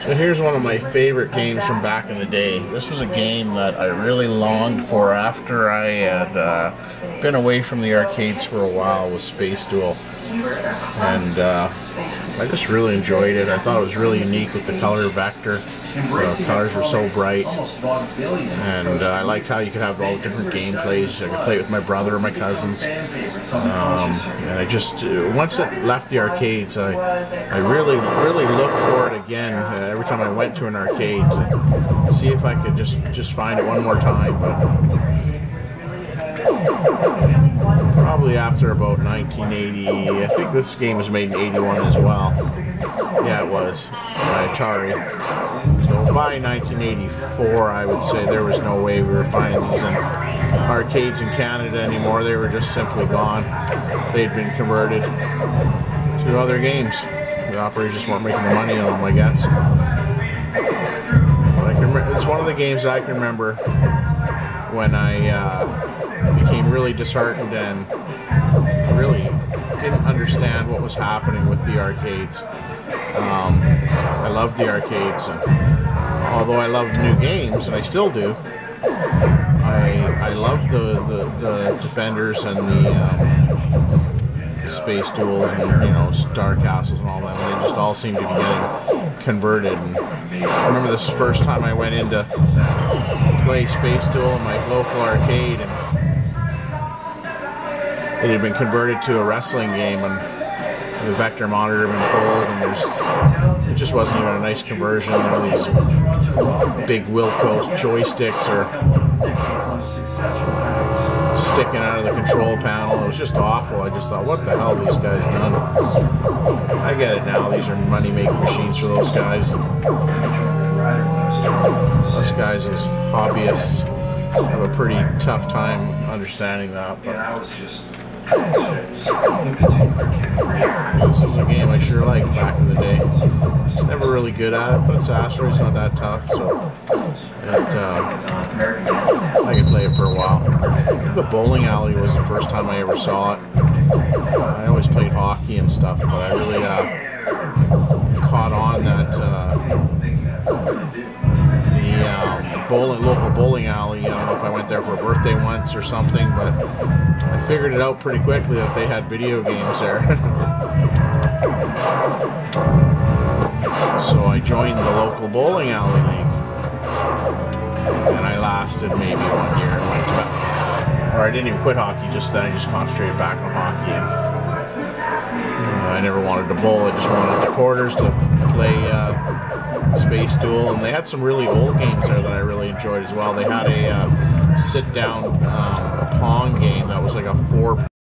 So here's one of my favorite games from back in the day. This was a game that I really longed for after I had been away from the arcades for a while, with Space Duel. And I just really enjoyed it. I thought it was really unique with the color vector. The colors were so bright. And I liked how you could have all different gameplays. I could play it with my brother or my cousins. And I just, once it left the arcades, I really looked for it again every time I went to an arcade to see if I could just find it one more time. But probably after about 1980, I think this game was made in 81 as well. Yeah, it was, by Atari. So by 1984, I would say there was no way we were finding these in arcades in Canada anymore. They were just simply gone. They'd been converted to other games. The operators just weren't making the money on them, I guess. But it's one of the games that I can remember when I became really disheartened and really didn't understand what was happening with the arcades. I loved the arcades, and although I loved new games, and I still do, I loved the Defenders and the Space Duels and Star Castles and all that. And they just all seemed to be getting converted. And I remember this first time I went in to play Space Duel in my local arcade, and it had been converted to a wrestling game, and the vector monitor had been pulled, and it just wasn't even a nice conversion. These big Wilco joysticks are sticking out of the control panel. It was just awful. I just thought, what the hell have these guys done? I get it now. These are money-making machines for those guys. Us guys as hobbyists have a pretty tough time understanding that. But this is a game I sure liked back in the day. It's never really good at it, but it's Asteroid's not that tough, so I could play it for a while. The bowling alley was the first time I ever saw it. I always played hockey and stuff, but I really caught on that the local bowling alley, I don't know if I went there for a birthday once or something, but I figured it out pretty quickly that they had video games there. So I joined the local bowling alley league, and I lasted maybe 1 year and went back. Or I didn't even quit hockey, just then I just concentrated back on hockey. And I never wanted to bowl, I just wanted the quarters to play Space Duel, and they had some really old games there that I really enjoyed as well. They had a sit-down Pong game that was like a 4